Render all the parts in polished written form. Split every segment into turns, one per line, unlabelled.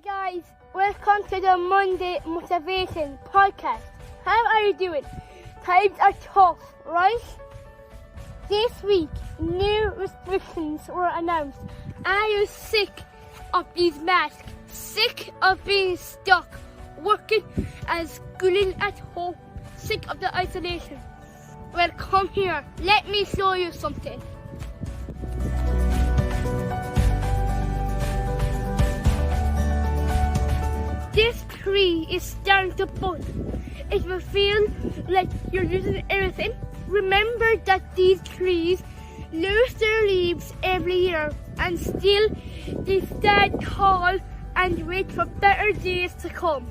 Hi guys, welcome to the Monday Motivation Podcast. How are you doing? Times are tough, right? This week, new restrictions were announced. Are you sick of these masks? Sick of being stuck, working and schooling at home? Sick of the isolation? Well, come here. Let me show you something. This tree is starting to bud. It will feel like you're losing everything. Remember that these trees lose their leaves every year and still they stand tall and wait for better days to come.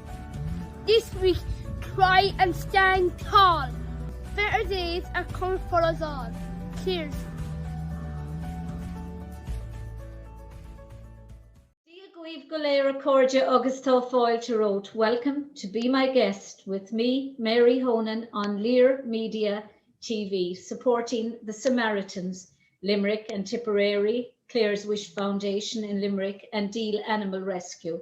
This week, try and stand tall. Better days are coming for us all. Cheers.
Díobh go léir cóide agus tá fáilte rót. Welcome to be my guest with me, Mary Honan, on Lear Media TV, supporting the Samaritans, Limerick and Tipperary, Clare's Wish Foundation in Limerick, and Deal Animal Rescue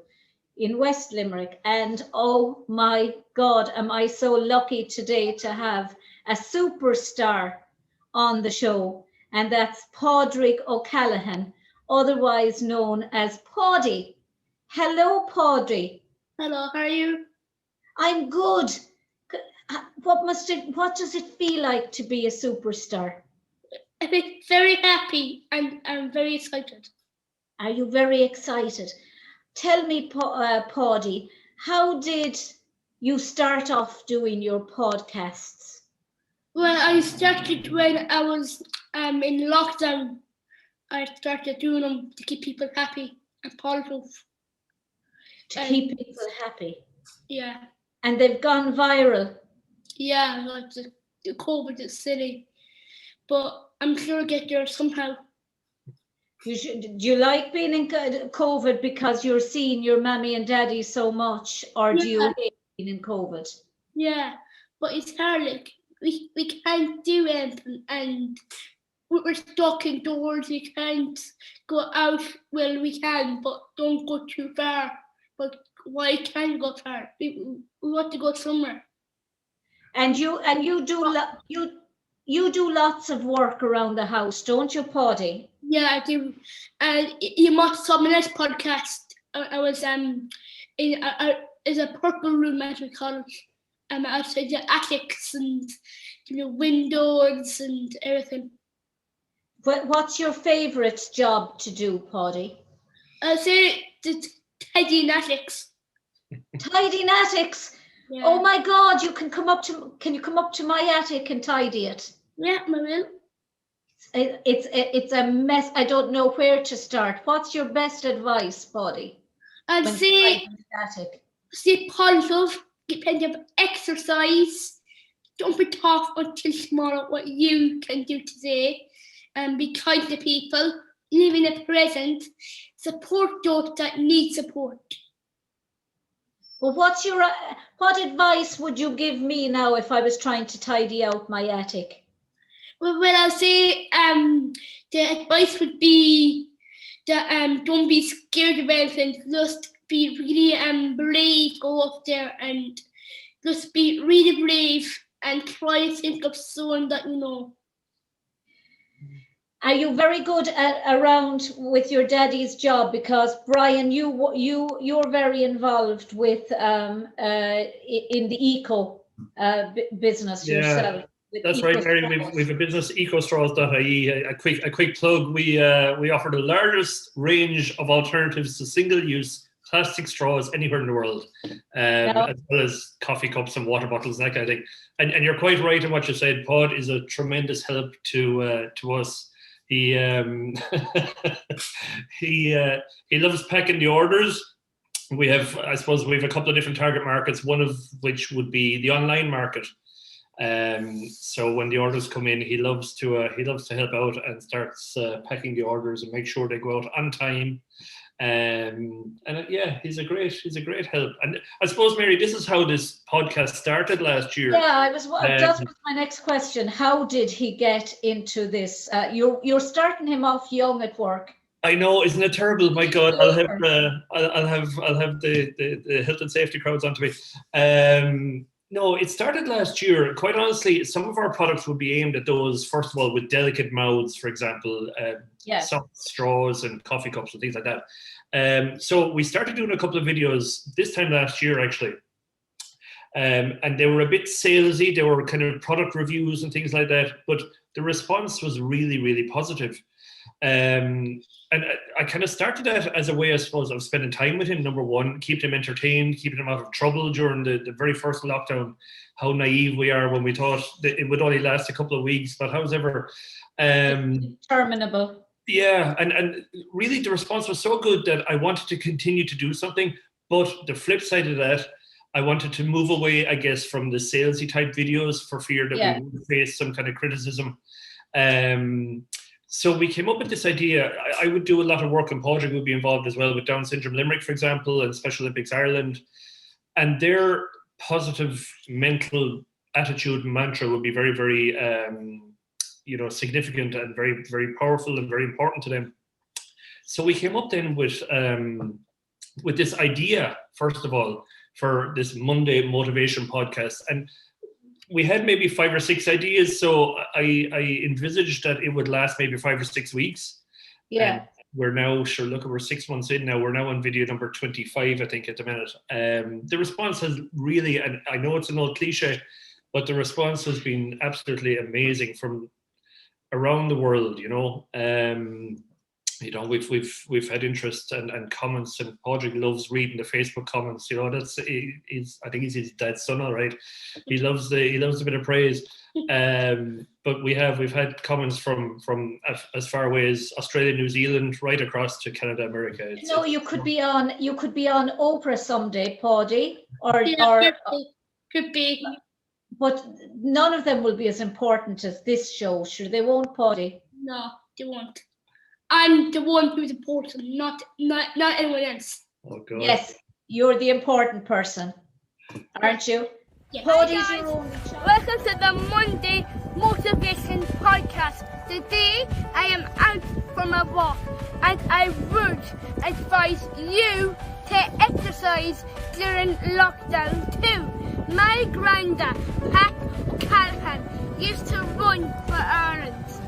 in West Limerick. And oh my God, am I so lucky today to have a superstar on the show, and that's Pádraig O'Callaghan, otherwise known as Paddy. Hello, Paudry.
Hello, how are you?
I'm good. What does it feel like to be a superstar?
I feel very happy and I'm very excited.
Are you very excited? Tell me, Paddy, how did you start off doing your podcasts?
Well, I started when I was in lockdown. I started doing them to keep people happy and positive.
To keep people happy?
Yeah.
And they've gone viral?
Yeah, like the COVID is silly, but I'm sure I'll get there somehow.
Do you like being in COVID because you're seeing your mammy and daddy so much, or do you hate being in COVID?
Yeah, but it's hard. Like we can't do anything, and we're stuck indoors. We can't go out. Well, we can, but don't go too far. But why can't we go far? We want to go somewhere.
And you do lots of work around the house, don't you, Paddy?
Yeah, I do. And you must saw my next podcast. I was in a purple room at my college. Outside the attics and windows and everything.
What's your favourite job to do, Paddy?
I say the tidying attics.
Tidying attics?
Yeah.
Oh my God! Can you come up to my attic and tidy it?
Yeah, I will.
It's a mess. I don't know where to start. What's your best advice, Paddy?
I'd say stay positive. Get plenty of exercise. Don't be tough until tomorrow what you can do today. And be kind to people. Live in the present. Support those that need support.
Well, what advice would you give me now if I was trying to tidy out my attic?
Well, I'll say the advice would be that don't be scared of anything. Just be really brave. Go up there and just be really brave and try to think of someone that you know.
Are you very good around with your daddy's job? Because Brian, you're very involved with in the eco business yourself.
That's right, Mary. We've a business, ecostraws.ie. A quick plug. We offer the largest range of alternatives to single-use plastic straws anywhere in the world, as well as coffee cups and water bottles, that kind of thing. And you're quite right in what you said. Pod is a tremendous help to us. He he loves packing the orders. We have a couple of different target markets, one of which would be the online market. So when the orders come in, he loves to help out and starts packing the orders and make sure they go out on time. He's a great help. And I suppose, Mary, this is how this podcast started last year.
Yeah, that was my next question. How did he get into this? You're starting him off young at work.
I know, isn't it terrible? My God, I'll have the health and safety crowds onto me. No, it started last year. Quite honestly, some of our products would be aimed at those, first of all, with delicate mouths, for example, soft straws and coffee cups and things like that. So we started doing a couple of videos this time last year, actually. And they were a bit salesy. They were kind of product reviews and things like that. But the response was really, really positive. And I kind of started that as a way, I suppose, of spending time with him. Number one, keeping him entertained, keeping him out of trouble during the very first lockdown. How naive we are when we thought that it would only last a couple of weeks, but however,
terminable.
Yeah, and really the response was so good that I wanted to continue to do something. But the flip side of that, I wanted to move away, I guess, from the salesy type videos for fear that we would face some kind of criticism. So we came up with this idea. I would do a lot of work, and Pádraig would be involved as well with Down Syndrome Limerick, for example, and Special Olympics Ireland. And their positive mental attitude mantra would be very, very, significant and very, very powerful and very important to them. So we came up then with this idea, first of all, for this Monday motivation podcast. And we had maybe 5 or 6 ideas, so I envisaged that it would last maybe 5 or 6 weeks.
Yeah.
And we're now, we're 6 months in now. We're now on video number 25, I think, at the minute. The response has really, and I know it's an old cliche, but the response has been absolutely amazing from around the world. We've had interest and comments, and Paudrey loves reading the Facebook comments. I think he's his dad's son, all right. He loves a bit of praise. But we've had comments from as far away as Australia, New Zealand, right across to Canada, America.
You could be on Oprah someday, Paudie,
could be.
But none of them will be as important as this show. Sure, they won't, Paudie.
No, they won't. I'm the one who's important, not anyone else.
Oh God.
Yes, you're the important person, aren't you?
Yes.
Paudie's your only child.
Welcome to the Monday Motivation Podcast. Today I am out for my walk, and I would advise you to exercise during lockdown too. My granddad, Pat O'Callaghan, used to run for errands.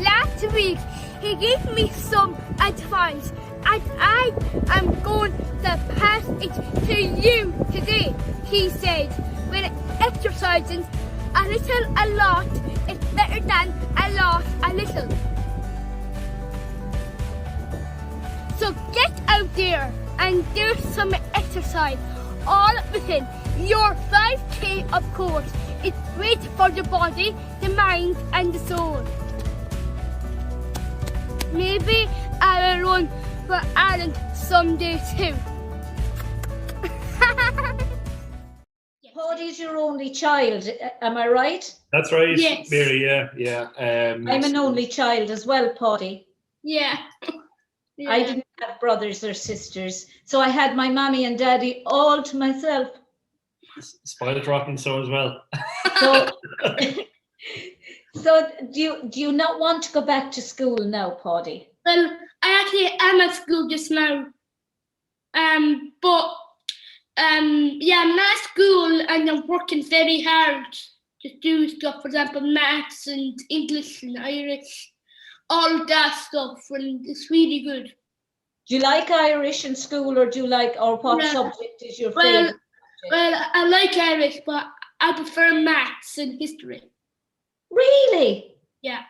Last week, he gave me some advice, and I am going to pass it to you today. He said, when exercising a lot is better than a lot, a little. So get out there and do some exercise, all within your 5K, of course. It's great for the body, the mind, and the soul. Maybe I will run for Ireland someday too.
Paudie's your only child, am I right?
That's right,
yes.
Mary, yeah.
I'm an only child as well, Paudie.
Yeah.
I didn't have brothers or sisters, so I had my mommy and daddy all to myself.
Spoiled rotten, so as well.
So do you not want to go back to school now, Paudie?
Well, I actually am at school just now. I'm at school and I'm working very hard to do stuff, for example, maths and English and Irish, all that stuff, and it's really good.
Do you like Irish in school, or what subject is your favorite?
Well, I like Irish, but I prefer maths and history.
Really?
Yeah.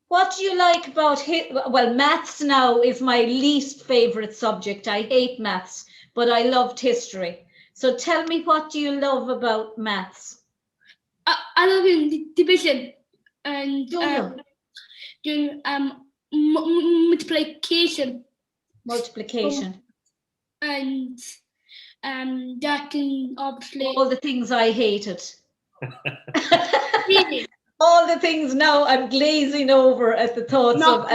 What do you like about maths now is my least favorite subject. I hate maths, but I loved history. So tell me, what do you love about maths?
I love division and doing multiplication.
Multiplication.
And that can obviously
all the things I hated.
really?
All the things now I'm glazing over at the thoughts of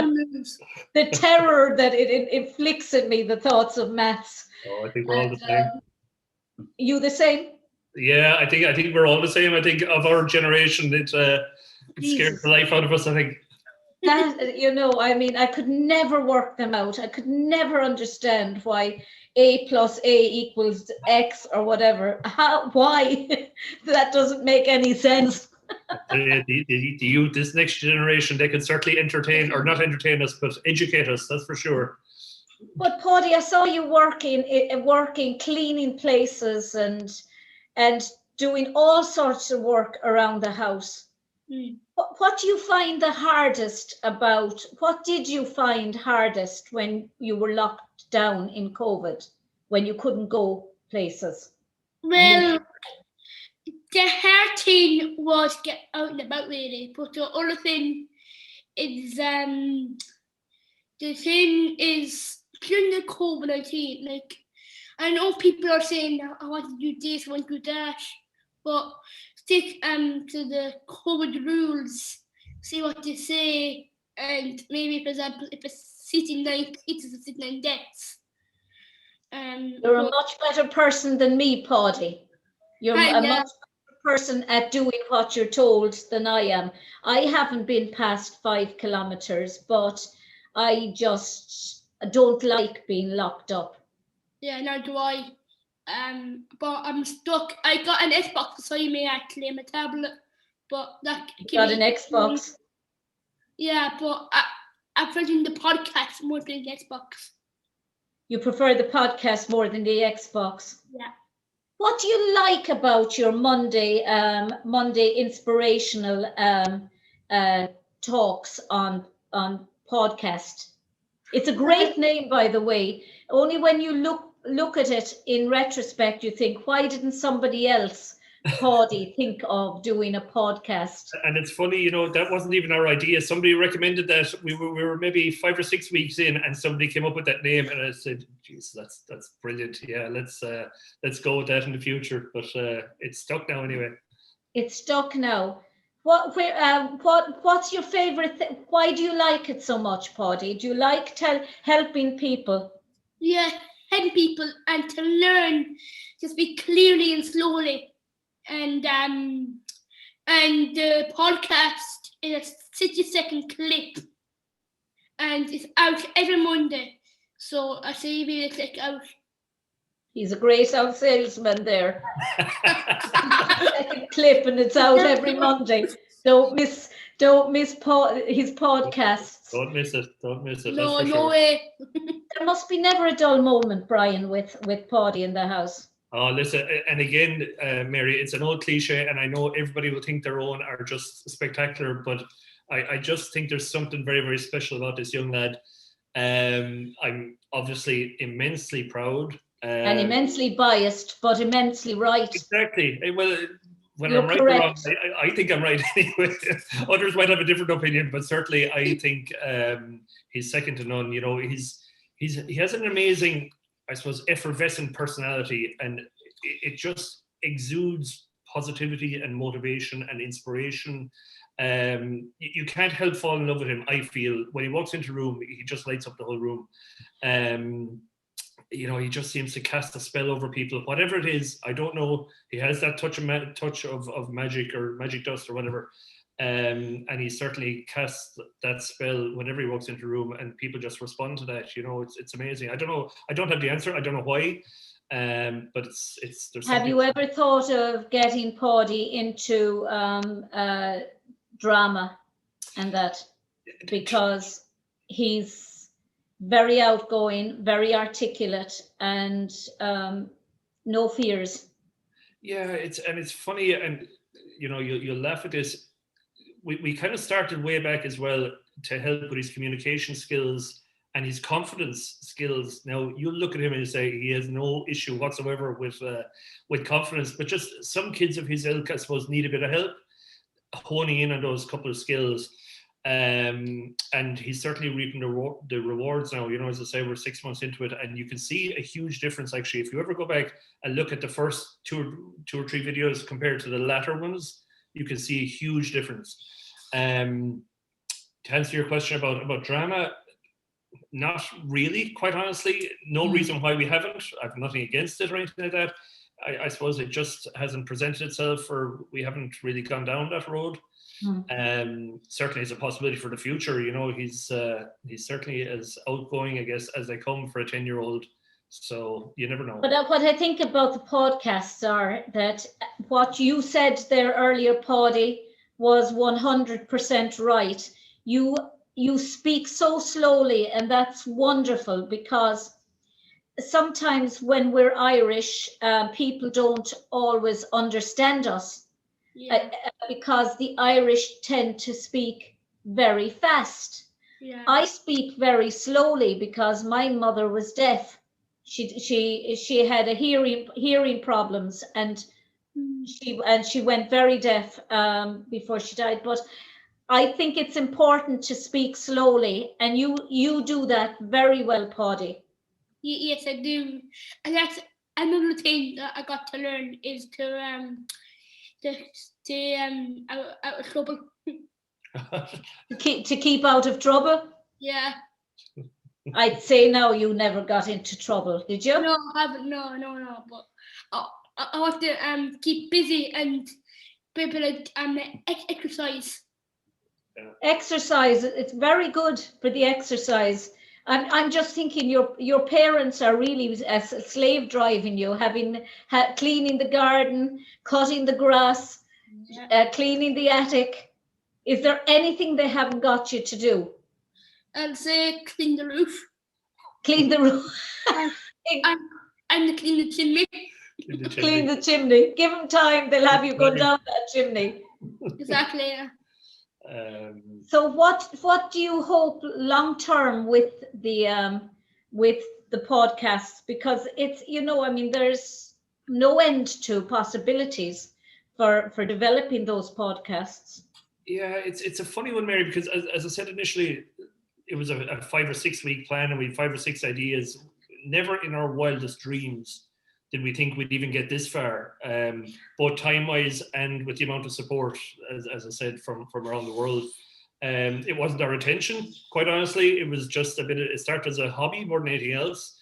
the terror that it inflicts in me, the thoughts of maths.
Oh, I think we're all the same.
You the same?
Yeah, I think we're all the same. I think of our generation, it scared the life out of us, I think.
That, you know, I mean, I could never work them out. I could never understand why A plus A equals X or whatever. Why? That doesn't make any sense.
The youth, this next generation, they can certainly entertain, or not entertain us, but educate us, that's for sure.
But Paudie, I saw you working, cleaning places and doing all sorts of work around the house. What do you find the hardest about, what did you find hardest when you were locked down in COVID, when you couldn't go places?
Well, the hard thing was get out and about really, but the other thing is during the COVID-19, like, I know people are saying I want to do this, I want to do that, but stick to the COVID rules, see what they say, and maybe, for example, if it's sitting 9 pizzas, it's sitting 9 deaths.
You're a much better person than me, Paudie. You're a much better person at doing what you're told than I am. I haven't been past 5 kilometers, but I just don't like being locked up.
Yeah, neither do I. But I'm stuck. I got an Xbox, so you may actually on my tablet. But that
you got an Xbox.
Yeah, but I prefer the podcast more than the Xbox.
You prefer the podcast more than the Xbox?
Yeah.
What do you like about your Monday inspirational talks on Paudcast? It's a great name, by the way. Only when you look at it in retrospect, you think, why didn't somebody else, Paudie, think of doing a podcast?
And it's funny, you know, that wasn't even our idea. Somebody recommended that. We were maybe 5 or 6 weeks in, and somebody came up with that name, and I said, "Geez, that's brilliant. Yeah, let's go with that in the future." But it's stuck now anyway. It's
stuck now. What's your favorite thing? Why do you like it so much, Paudie? Do you like helping people?
Yeah, helping people and to learn to speak clearly and slowly. And the podcast is a 60-second clip, and it's out every Monday. So I say you better click out.
He's a great out salesman there. 60-second clip, and it's out every Monday. Don't miss his podcasts.
Don't miss it.
No way.
There must be never a dull moment, Brian, with Paudie in the house.
Oh, listen, and again, Mary, it's an old cliche, and I know everybody will think their own are just spectacular, but I just think there's something very, very special about this young lad. I'm obviously immensely proud.
And immensely biased, but immensely right.
Exactly. Well, when
You're
I'm right or wrong, I think I'm right anyway. Others might have a different opinion, but certainly I think he's second to none. You know, he has an amazing, I suppose, effervescent personality, and it just exudes positivity and motivation and inspiration. You can't help fall in love with him. I feel when he walks into a room, he just lights up the whole room. You know, he just seems to cast a spell over people. Whatever it is, I don't know. He has that touch of magic or magic dust or whatever. And he certainly casts that spell whenever he walks into a room, and people just respond to that. You know, it's amazing. I don't know. I don't have the answer. I don't know why. But it's.
Have you ever thought of getting Paudie into drama and that? Because he's very outgoing, very articulate, and no fears.
Yeah, it's funny, and you know, you'll laugh at this. We kind of started way back as well to help with his communication skills and his confidence skills. Now you look at him and you say he has no issue whatsoever with confidence, but just some kids of his ilk, I suppose, need a bit of help honing in on those couple of skills. And he's certainly reaping the rewards now. You know, as I say, we're 6 months into it, and you can see a huge difference. Actually, if you ever go back and look at the first two or three videos compared to the latter ones, you can see a huge difference. To answer your question about drama, not really, quite honestly. No reason why we haven't. I've nothing against it or anything like that. I suppose it just hasn't presented itself, or we haven't really gone down that road. Certainly it's a possibility for the future. You know, he's certainly as outgoing, I guess, as they come for a 10-year-old. So you never know.
But what I think about the podcasts are that what you said there earlier, Paddy, was 100% right. You speak so slowly, and that's wonderful, because sometimes when we're Irish, people don't always understand us.
Yeah.
Because the Irish tend to speak very fast.
Yeah.
I speak very slowly because my mother was deaf. She had a hearing problems, and she went very deaf before she died. But I think it's important to speak slowly, and you do that very well, Paddy.
Yes, I do, and that's another thing that I got to learn, is to stay out of trouble.
To keep out of trouble.
Yeah.
I'd say now you never got into trouble, did you?
No, I haven't. No. But I want to keep busy and be able to exercise.
Yeah. Exercise. It's very good for the exercise. I'm just thinking your parents are really slave driving you, cleaning the garden, cutting the grass, cleaning the attic. Is there anything they haven't got you to do?
I'll say clean the roof.
Clean the roof.
and clean the chimney.
Clean the chimney. Give them time, they'll have you go down that chimney.
Exactly, yeah.
So what do you hope long term with the podcasts? Because it's, you know, I mean, there's no end to possibilities for developing those podcasts.
Yeah, it's a funny one, Mary, because as I said initially, it was a 5 or 6 week plan, and we had 5 or 6 ideas. Never in our wildest dreams did we think we'd even get this far, both time-wise and with the amount of support, as I said, from around the world. It wasn't our intention, quite honestly. It was just it started as a hobby more than anything else.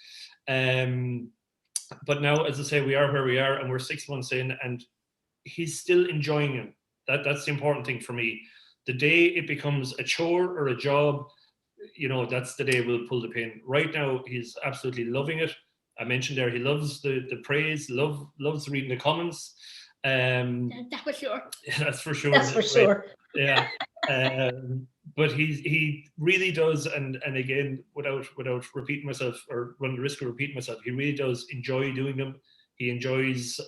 But now, as I say, we are where we are, and we're 6 months in, and he's still enjoying it. That's the important thing for me. The day it becomes a chore or a job, you know, that's the day we'll pull the pin. Right now, he's absolutely loving it. I mentioned there, he loves the praise, loves reading the comments.
That's for sure.
That's for sure.
That's for sure.
Yeah. But he really does, and again, without repeating myself or running the risk of repeating myself, he really does enjoy doing them. He enjoys,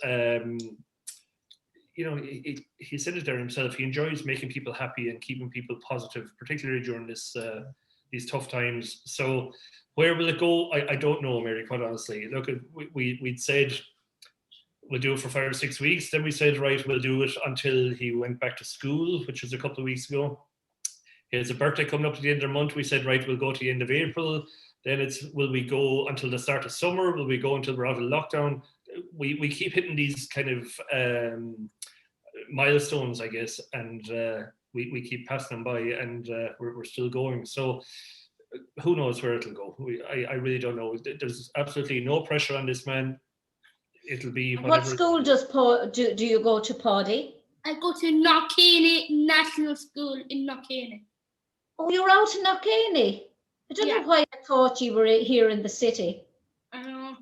you know, he said it there himself. He enjoys making people happy and keeping people positive, particularly during these tough times. So where will it go? I don't know, Mary, quite honestly. Look, we'd said we'll do it for 5 or 6 weeks. Then we said, right, we'll do it until he went back to school, which was a couple of weeks ago. He has a birthday coming up at the end of the month. We said, right, we'll go to the end of April. Then will we go until the start of summer? Will we go until we're out of lockdown? We keep hitting these kind of milestones, I guess, and we keep passing them by, and we're still going. So who knows where it'll go? I really don't know. There's absolutely no pressure on this man. It'll be whatever.
What school do you go to, Paddy?
I go to Knockcaney National School in Knockcaney.
Oh, you're out in Knockcaney. I don't know why I thought you were here in the city.
I know.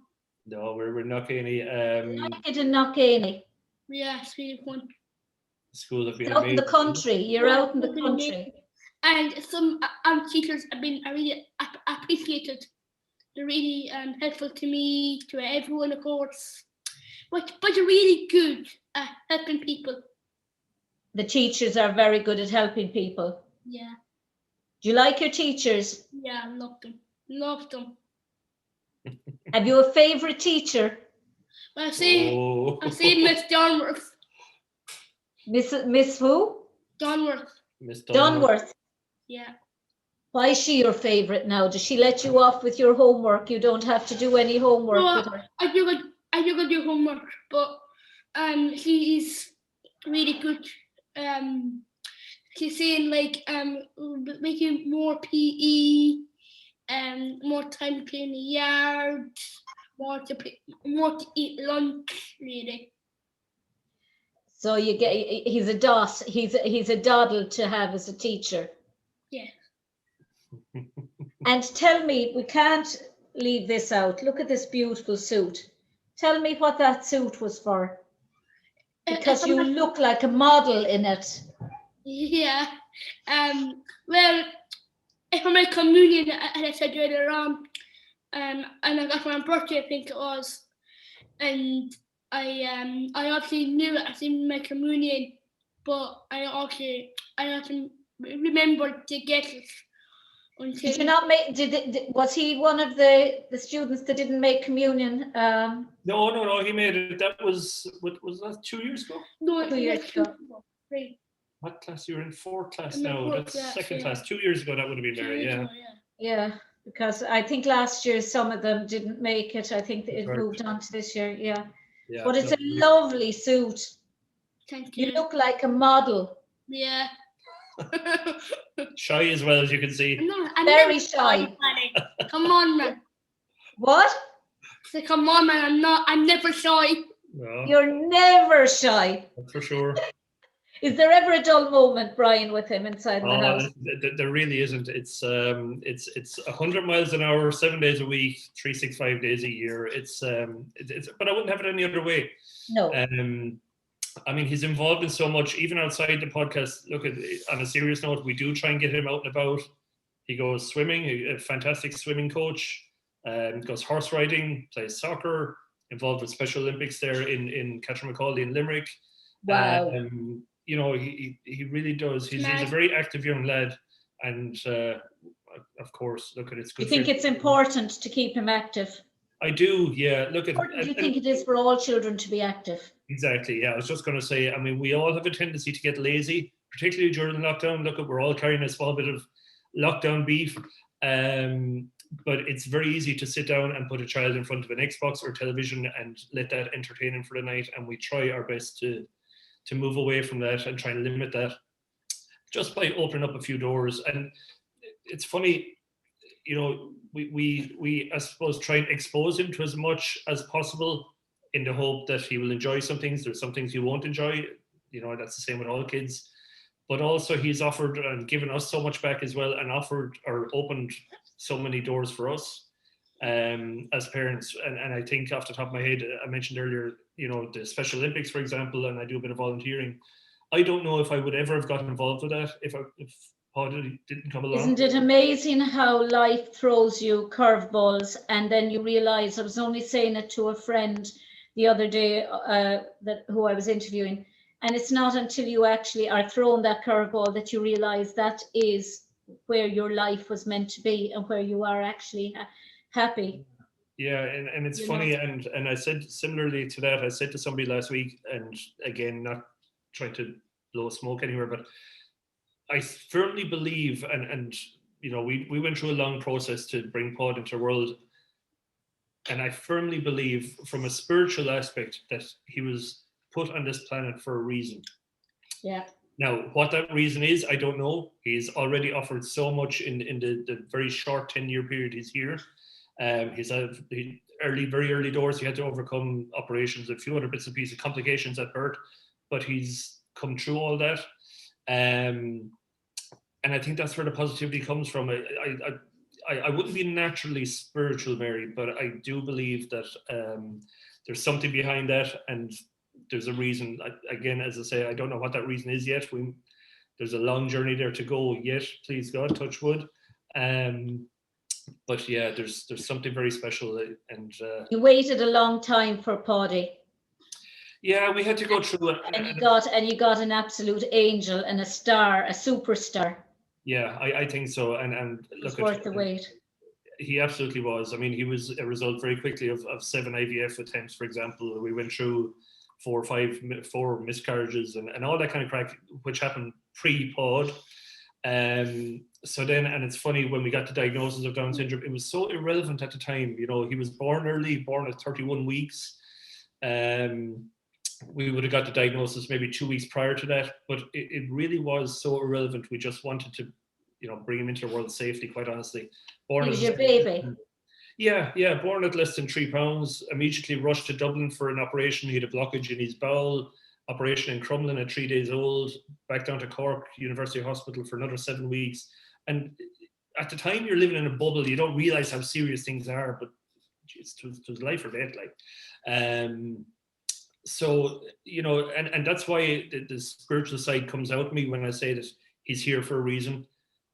No, we're Knockcaney.
I like it in Knockcaney.
Yeah, it's really fun.
School have been
out in the country. You're out in the country.
And some teachers have been really appreciated. They're really helpful to me, to everyone, of course. But they're really good at helping people.
The teachers are very good at helping people.
Yeah.
Do you like your teachers?
Yeah, I love them. Love them.
Have you a favourite teacher?
I say Miss Donworth.
Miss who?
Donworth.
Miss
Donworth.
Yeah.
Why is she your favourite now? Does she let you off with your homework? You don't have to do any homework with her.
I do do homework, but she's really good. She's saying like making more PE, more time to play in the yard, what to eat lunch, really.
So he's a DOS. He's a doddle to have as a teacher.
Yeah.
And tell me, we can't leave this out. Look at this beautiful suit. Tell me what that suit was for. Because you look like a model in it.
Yeah. Well, for my communion, as I said earlier on, and I got for my birthday, I think it was, and I obviously knew it as in my communion, but I also remembered to get it.
Did you not make? Was he one of the students that didn't make communion?
No. He made it. That was that 2 years ago?
No,
2 years ago.
Right.
What class? You're in fourth class
I'm in
now.
fourth
That's
class,
second
yeah.
class. 2 years ago, that would have been Mary. Yeah.
Yeah, because I think last year some of them didn't make it. I think it moved on to this year. Yeah. But it's a lovely suit.
Thank you.
You look like a model.
Yeah.
Shy as well, as you can see.
I'm
Very
never
shy.
Come on, man.
What?
So come on, man. I'm never shy.
No,
You're never shy.
that's for sure.
Is there ever a dull moment, Brian, with him inside the house?
There really isn't. It's 100 miles an hour, 7 days a week, 365 days a year. It's but I wouldn't have it any other way.
No.
I mean, he's involved in so much, even outside the podcast. Look, on a serious note, we do try and get him out and about. He goes swimming, a fantastic swimming coach. Goes horse riding, plays soccer, involved with Special Olympics there in Cathermacauley in Limerick.
Wow.
You know, he really does. He's a very active young lad, and of course, look at it's good.
You think it's important to keep him active?
I do, yeah. Look at.
Or do you think it is for all children to be active?
Exactly. Yeah, I was just going to say. I mean, we all have a tendency to get lazy, particularly during lockdown. Look, we're all carrying a small bit of lockdown beef. But it's very easy to sit down and put a child in front of an Xbox or television and let that entertain him for the night. And we try our best to move away from that and try and limit that just by opening up a few doors. And it's funny, you know, we I suppose try and expose him to as much as possible in the hope that he will enjoy some things. There's some things he won't enjoy. You know, that's the same with all kids. But also he's offered and given us so much back as well, and offered or opened so many doors for us as parents. And I think off the top of my head, I mentioned earlier, you know, the Special Olympics, for example, and I do a bit of volunteering. I don't know if I would ever have gotten involved with that if Paudcast didn't come along.
Isn't it amazing how life throws you curveballs, and then you realize? I was only saying it to a friend the other day who I was interviewing, and it's not until you actually are thrown that curveball that you realize that is where your life was meant to be and where you are actually happy.
Yeah, and it's funny, and I said similarly to that, I said to somebody last week, and again, not trying to blow smoke anywhere, but I firmly believe, and you know, we went through a long process to bring Paud into the world, and I firmly believe from a spiritual aspect that he was put on this planet for a reason.
Yeah.
Now, what that reason is, I don't know. He's already offered so much in the very short 10-year period he's here. He's had very early doors. He had to overcome operations, a few other bits and pieces, complications at birth, but he's come through all that. And I think that's where the positivity comes from. I wouldn't be naturally spiritual, Mary, but I do believe that there's something behind that, and there's a reason. Again, as I say, I don't know what that reason is yet. There's a long journey there to go yet, please God, touch wood. But yeah, there's something very special. And
you waited a long time for Paudie.
Yeah, we had to go through it.
And you got an absolute angel and a star, a superstar.
Yeah, I think so. And look,
it's worth the wait.
He absolutely was. I mean, he was a result very quickly of 7 IVF attempts, for example. We went through 4 miscarriages and all that kind of crack, which happened pre-Paud. So then, and it's funny, when we got the diagnosis of Down syndrome, it was so irrelevant at the time. You know, he was born early, born at 31 weeks. We would have got the diagnosis maybe 2 weeks prior to that, but it really was so irrelevant. We just wanted to, you know, bring him into the world safely, quite honestly.
He was your baby.
Yeah, born at less than 3 pounds, immediately rushed to Dublin for an operation. He had a blockage in his bowel, operation in Crumlin at 3 days old, back down to Cork University Hospital for another 7 weeks. And at the time you're living in a bubble, you don't realize how serious things are, but it was life or death, like. So, and that's why the spiritual side comes out of me when I say that he's here for a reason.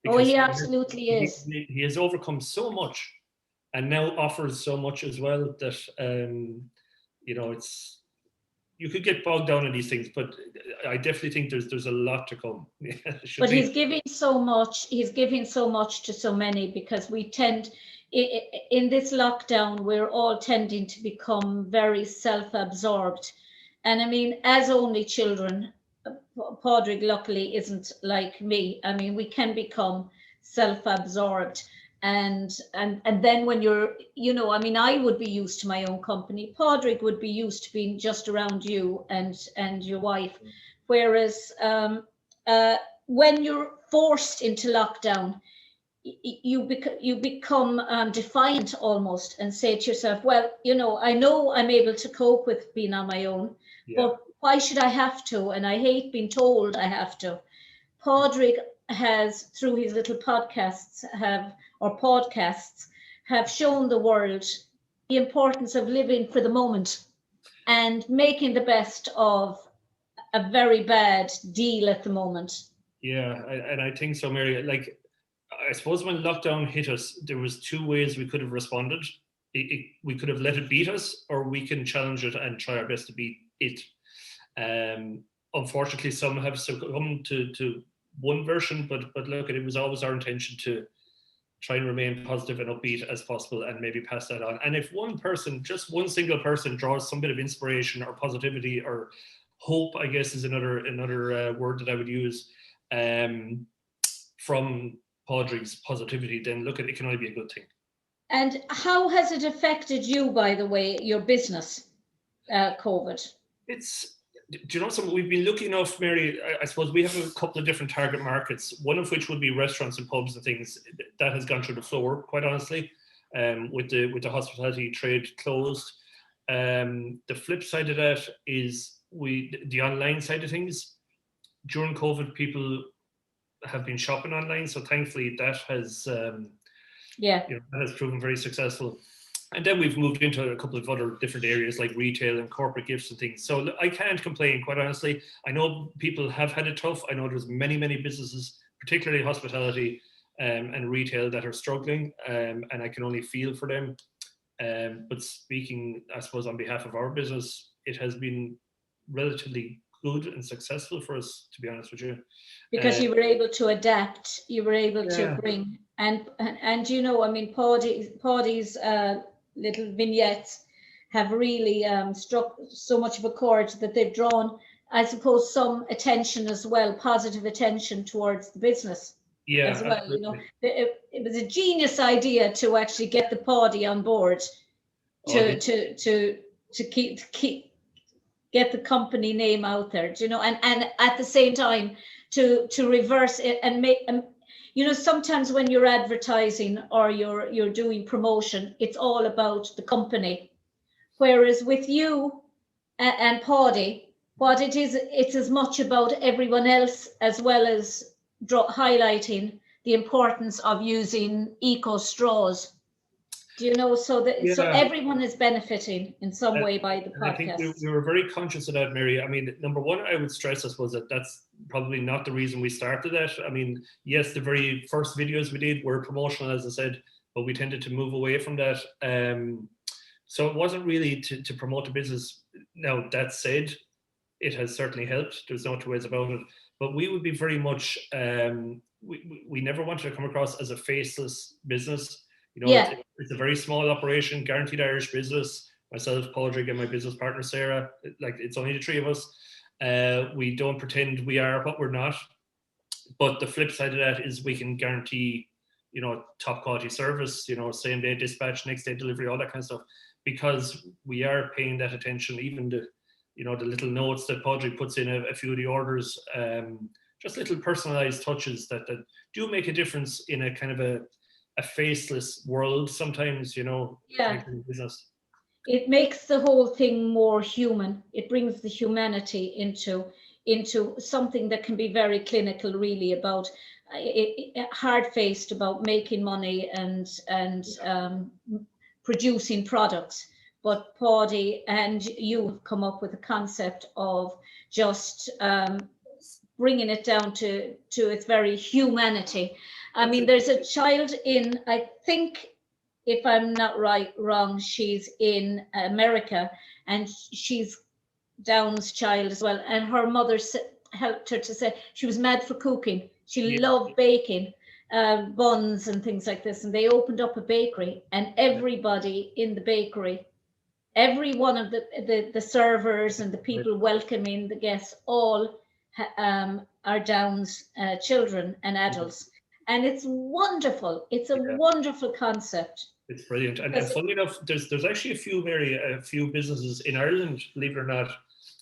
Oh, he absolutely is.
He has overcome so much and now offers so much as well that, it's, you could get bogged down in these things, but I definitely think there's a lot to come.
But he's giving so much to so many, because we tend, in this lockdown, we're all tending to become very self-absorbed. And I mean, as only children, Padraig luckily isn't like me. I mean, we can become self-absorbed. And then when you're, I mean, I would be used to my own company. Padraig would be used to being just around you and your wife. Whereas when you're forced into lockdown, you become defiant almost, and say to yourself, well, I know I'm able to cope with being on my own, but why should I have to? And I hate being told I have to. Padraig has, through his little podcasts, have shown the world the importance of living for the moment and making the best of a very bad deal at the moment.
Yeah, and I think so, Mary. Like, I suppose when lockdown hit us, there was 2 ways we could have responded. We could have let it beat us, or we can challenge it and try our best to beat it. Unfortunately, some have succumbed to one version, but look, it was always our intention to try and remain positive and upbeat as possible, and maybe pass that on. And if one person, just one single person, draws some bit of inspiration or positivity or hope, I guess is another word that I would use, from Padraig's positivity, then look, it can only be a good thing.
And how has it affected you, by the way, your business, COVID?
Do you know something? We've been lucky enough, Mary. I suppose we have a couple of different target markets, one of which would be restaurants and pubs and things. That has gone through the floor, quite honestly, with the hospitality trade closed. The flip side of that is the online side of things. During COVID, people have been shopping online, so thankfully that has that has proven very successful. And then we've moved into a couple of other different areas like retail and corporate gifts and things. So I can't complain, quite honestly. I know people have had it tough. I know there's many businesses, particularly hospitality and retail, that are struggling, and I can only feel for them. But speaking, I suppose, on behalf of our business, it has been relatively good and successful for us, to be honest with you.
Because you were able to adapt, you were able to bring, and I mean, Paudie's little vignettes have really struck so much of a chord that they've drawn, I suppose, some attention as well, positive attention towards the business as well. Absolutely. It was a genius idea to actually get the Paudie on board to keep get the company name out there, and at the same time to reverse it and make sometimes when you're advertising or you're doing promotion, it's all about the company, whereas with you and Paudie, what it is, it's as much about everyone else, as well as highlighting the importance of using eco straws. So everyone is benefiting in some way by the podcast.
I think we were very conscious of that, Mary. I mean, number one, I would stress, I suppose, that's probably not the reason we started that. I mean, yes, the very first videos we did were promotional, as I said, but we tended to move away from that. So it wasn't really to promote the business. Now, that said, it has certainly helped. There's no two ways about it. But we would be very much, we never wanted to come across as a faceless business. It's a very small operation, guaranteed Irish business. Myself, Padraig, and my business partner, Sarah, it's only the 3 of us. We don't pretend we are what we're not. But the flip side of that is we can guarantee, top quality service, same day dispatch, next day delivery, all that kind of stuff, because we are paying that attention. Even the little notes that Padraig puts in a few of the orders, just little personalized touches that do make a difference in a kind of a a faceless world sometimes, you know.
Yeah.
Business.
It makes the whole thing more human. It brings the humanity into something that can be very clinical, really, about hard-faced about making money and producing products. But Paudie and you have come up with a concept of just bringing it down to its very humanity. I mean, there's a child in, I think, if I'm not wrong, she's in America, and she's Down's child as well. And her mother helped her to say she was mad for cooking. She loved baking buns and things like this. And they opened up a bakery, and everybody in the bakery, every one of the servers and the people welcoming the guests, all are Down's children and adults. And it's wonderful. It's a wonderful concept.
It's brilliant. And funny enough, there's actually a few businesses in Ireland, believe it or not,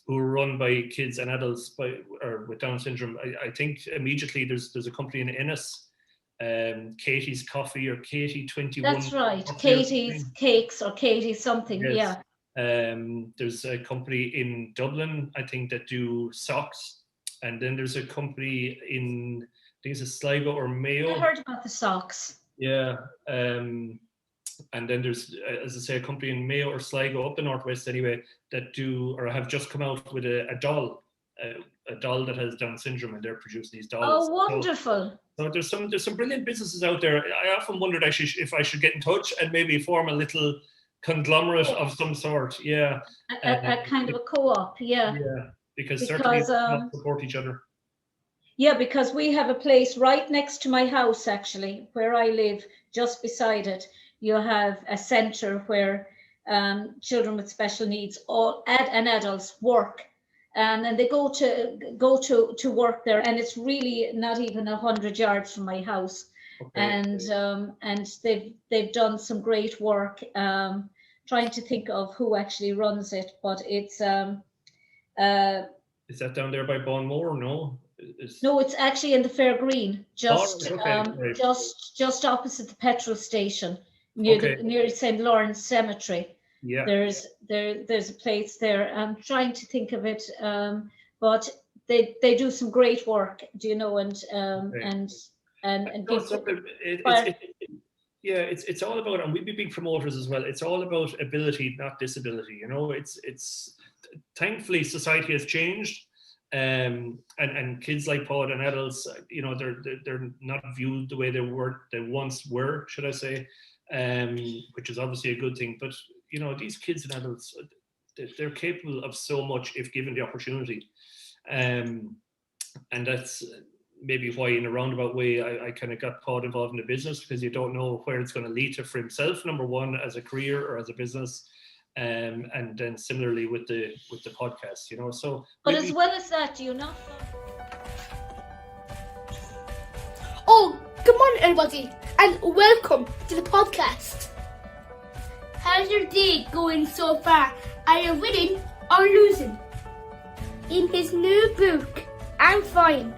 who are run by kids and adults with Down syndrome. I think immediately there's a company in Ennis, Katie's Coffee or Katie 21.
That's right. Katie's Cakes or Katie's something.
Yes.
Yeah.
There's a company in Dublin, I think, that do socks. And then there's a company in, I think it's Sligo or Mayo.
I heard about the socks.
Yeah. And then there's, as I say, a company in Mayo or Sligo, up the northwest anyway, that do or have just come out with a doll that has Down syndrome, and they're producing these dolls.
Oh, wonderful!
So there's some brilliant businesses out there. I often wondered actually if I should get in touch and maybe form a little conglomerate of some sort. Yeah,
a kind of a co-op. Yeah.
Yeah, because certainly support each other.
Yeah, because we have a place right next to my house, actually, where I live, just beside it. You have a centre where children with special needs and adults work, and they go to work there, and it's really not even 100 yards from my house. Okay. And they've done some great work. Trying to think of who actually runs it, but it's is
that down there by Bonmore? No.
No, it's actually in the Fair Green, just
right.
just opposite the petrol station, near St. Lawrence Cemetery.
Yeah.
There's a place there. I'm trying to think of it, but they do some great work, do you know, and
it's all about, and we'd be big promoters as well. It's all about ability, not disability. You know, it's thankfully society has changed. And kids like Paud and adults, you know, they're not viewed the way they once were, should I say, which is obviously a good thing. But you know, these kids and adults, they're capable of so much if given the opportunity, and that's maybe why, in a roundabout way, I kind of got Paud involved in the business, because you don't know where it's going to lead to for himself, number one, as a career or as a business. And then similarly with the podcast, you know. So,
but as well as that, do you not?
Oh, good morning, everybody, and welcome to the podcast. How's your day going so far? Are you winning or losing? In his new book, I'm Fine,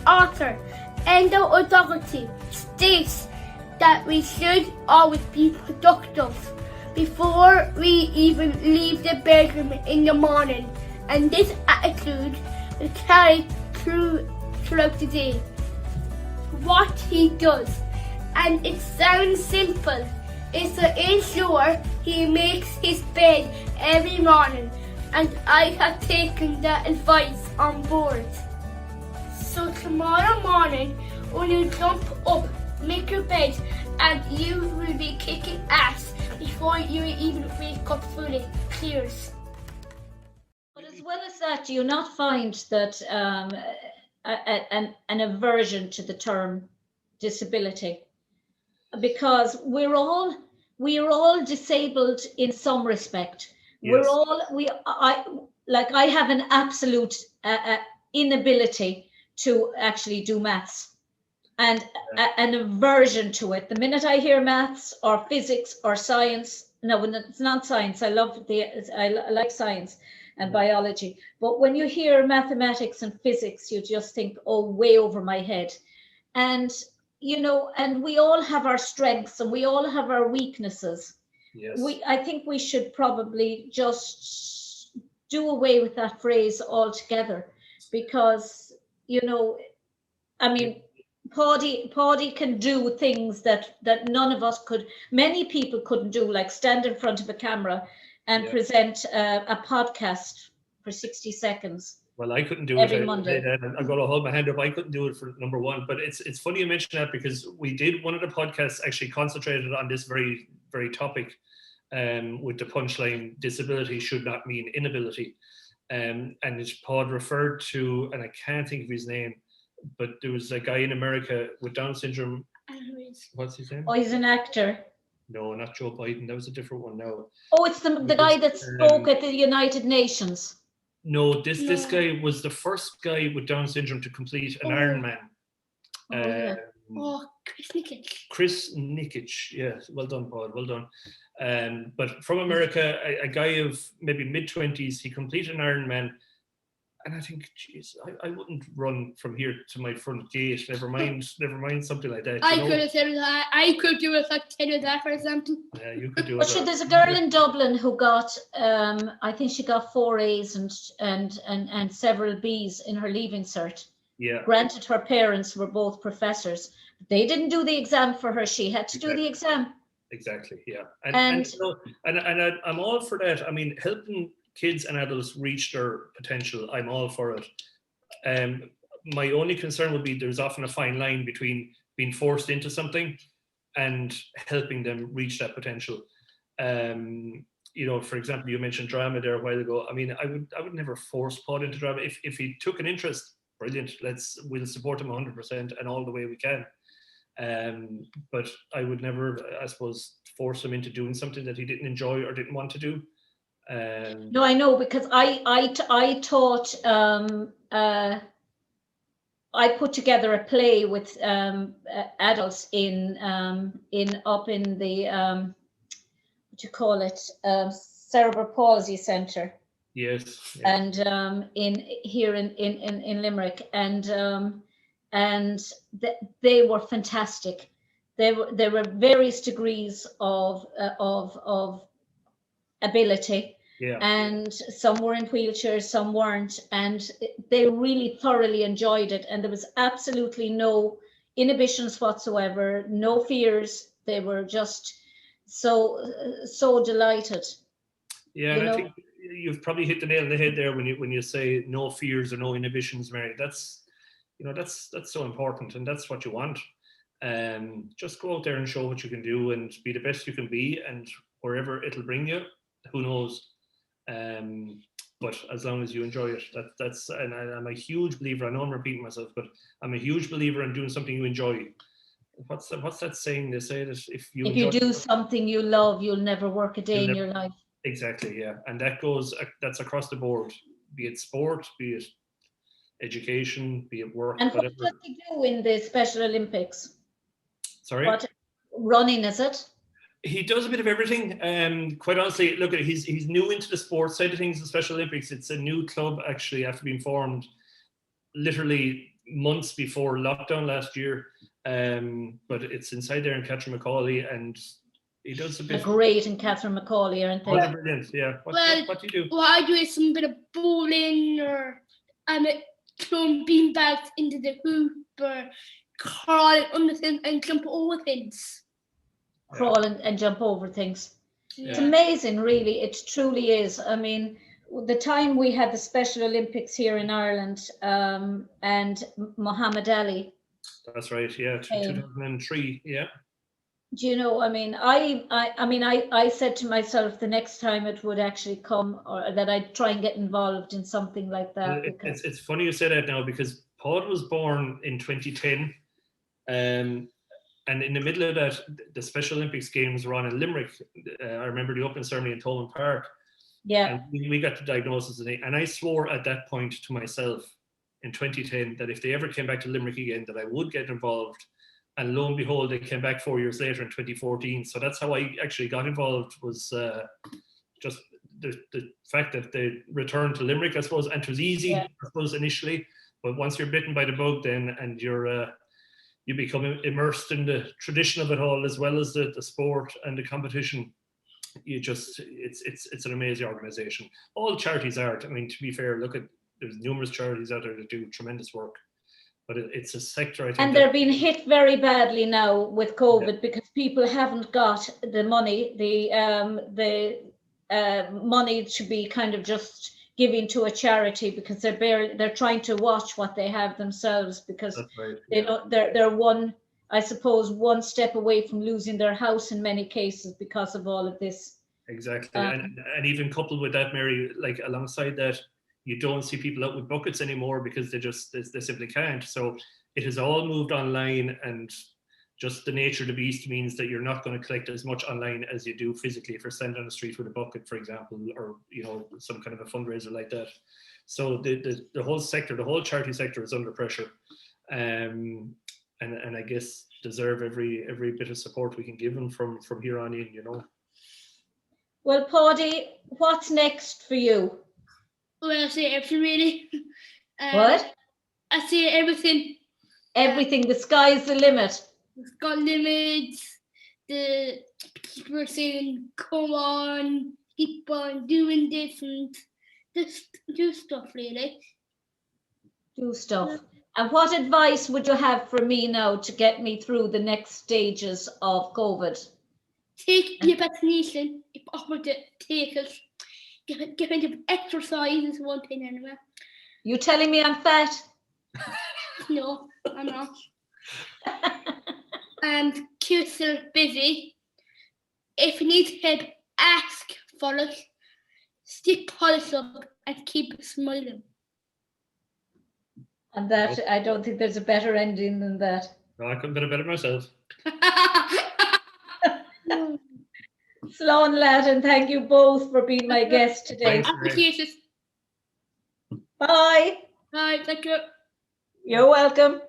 author Endo O'Doherty states that we should always be productive before we even leave the bedroom in the morning, and this attitude will carry throughout the day. What he does, and it sounds simple, is to ensure he makes his bed every morning, and I have taken that advice on board. So tomorrow morning, when you jump up, make your bed, and you will be kicking ass before you even wake up fully clears.
But as well as that, do you not find that an aversion to the term disability? Because we're all disabled in some respect. Yes. I have an absolute inability to actually do maths. And an aversion to it. The minute I hear maths or physics or science, no, it's not science. I like science and biology. But when you hear mathematics and physics, you just think, oh, way over my head. And you know, and we all have our strengths and we all have our weaknesses.
Yes.
I think we should probably just do away with that phrase altogether, because, you know, I mean, Paddy can do things that none of us could, many people couldn't do, like stand in front of a camera and present a podcast for 60 seconds.
Well, I couldn't do
every
it.
Monday.
I've got to hold my hand up. I couldn't do it for number one. But it's funny you mention that, because we did, one of the podcasts actually concentrated on this very, very topic, with the punchline, disability should not mean inability. And Paud referred to, and I can't think of his name, but there was a guy in America with Down syndrome. What's his name?
Oh, he's an actor.
No, not Joe Biden. That was a different one. No.
Oh, it's the guy that spoke at the United Nations.
No, this guy was the first guy with Down syndrome to complete an Ironman. Chris Nikic. Yeah, well done, Paul. Well done. But from America, a guy of maybe mid-20s, he completed an Ironman. And I think, geez, I wouldn't run from here to my front gate. Never mind something like that.
I could have said that. I could do it like 10 of that, for example.
Yeah, you could do it.
But there's a girl in Dublin who got, I think she got 4 A's and several B's in her leaving cert.
Yeah.
Granted, her parents were both professors. They didn't do the exam for her. She had to do the exam.
Exactly. Yeah. And I'm all for that. I mean, helping kids and adults reach their potential, I'm all for it. My only concern would be there's often a fine line between being forced into something and helping them reach that potential. You know, for example, you mentioned drama there a while ago. I mean, I would never force Paul into drama. If he took an interest, brilliant. We'll support him 100% and all the way we can. But I would never, I suppose, force him into doing something that he didn't enjoy or didn't want to do.
No, I know, because I taught, I put together a play with adults in up in the what you call it, cerebral palsy centre.
Yes.
And in Limerick, and they were fantastic. There were various degrees of ability.
Yeah.
And some were in wheelchairs, some weren't, and they really thoroughly enjoyed it. And there was absolutely no inhibitions whatsoever, no fears. They were just so delighted.
Yeah, and I think you've probably hit the nail on the head there when you say no fears or no inhibitions, Mary. That's so important, and that's what you want. Just go out there and show what you can do and be the best you can be, and wherever it'll bring you, who knows. But as long as you enjoy it, that's and I'm a huge believer. I know I'm repeating myself, but I'm a huge believer in doing something you enjoy. What's that saying? They say that if you
do something you love, you'll never work a day in your life.
Exactly, yeah, and that's across the board. Be it sport, be it education, be it work.
And
whatever.
What does he do in the Special Olympics?
Sorry,
what running is it?
He does a bit of everything. Quite honestly, look, he's new into the sports side of things. The Special Olympics, it's a new club actually after being formed literally months before lockdown last year. But it's inside there in Catherine McAuley, and he does a bit.
Great in Catherine McAuley, aren't they?
Oh, brilliant, yeah. What do you do?
Well, I do some bit of bowling, or throwing beanbags into the hoop, or crawling under things and jump over things.
Crawl and jump over things.
Yeah.
It's amazing, really. It truly is. I mean, the time we had the Special Olympics here in Ireland, and Muhammad Ali.
That's right. Yeah, 2003. Yeah.
Do you know? I mean, I said to myself the next time it would actually come, or that I'd try and get involved in something like that.
It's funny you say that now, because Paud was born in 2010. And in the middle of that, the Special Olympics games were on in Limerick. I remember the opening ceremony in Thomond Park.
Yeah.
And we got the diagnosis, and I swore at that point to myself in 2010 that if they ever came back to Limerick again, that I would get involved. And lo and behold, they came back 4 years later in 2014. So that's how I actually got involved, was just the fact that they returned to Limerick, I suppose. And it was easy, I suppose, initially. But once you're bitten by the bug then, and you're you become immersed in the tradition of it all, as well as the sport and the competition. It's an amazing organisation. All charities are. I mean, to be fair, there's numerous charities out there that do tremendous work, but it's a sector, I think.
And they're being hit very badly now with COVID because people haven't got the money, the money to be kind of just giving to a charity, because they're trying to watch what they have themselves, because they're one step away from losing their house in many cases because of all of this.
Exactly. And even coupled with that, Mary, like alongside that, you don't see people out with buckets anymore because they simply can't. So it has all moved online, and just the nature of the beast means that you're not going to collect as much online as you do physically if you're standing on the street with a bucket, for example, or some kind of a fundraiser like that. So the whole sector, the whole charity sector, is under pressure, and I guess deserve every bit of support we can give them from here on in.
Well, Paudie, what's next for you?
Well, I say everything really.
What?
I say everything.
Everything. The sky's the limit.
It's got limits. The people are saying, "Come on, keep on doing this and just do stuff, really."
Do stuff. And what advice would you have for me now to get me through the next stages of COVID?
Take your vaccination. If offered to take it. Get into exercise is one thing anyway.
You telling me I'm fat?
No, I'm not. And keep yourself busy. If you need help, ask for it. Stick polish up and keep smiling.
And that, I don't think there's a better ending than that.
No, I couldn't have done it better myself.
Slán lad, and thank you both for being my guest today.
Appreciate it.
Bye.
Bye, thank you.
You're welcome.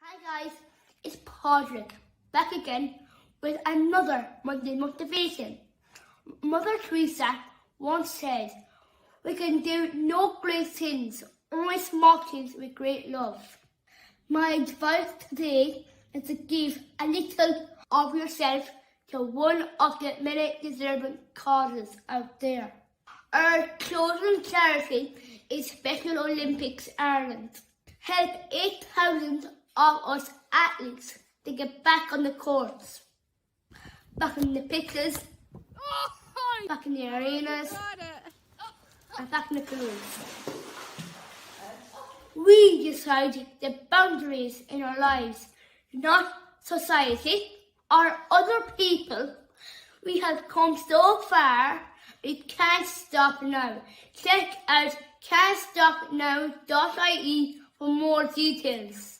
Hi guys, it's Pádraig, back again with another Monday motivation. Mother Teresa once said, "We can do no great things, only small things with great love." My advice today is to give a little of yourself to one of the many deserving causes out there. Our closing charity is Special Olympics Ireland. Help 8,000 of us athletes to get back on the courts, back in the pitches, back in the arenas, and back in the careers. We decide the boundaries in our lives, not society or other people. We have come so far, we can't stop now. Check out can'tstopnow.ie for more details.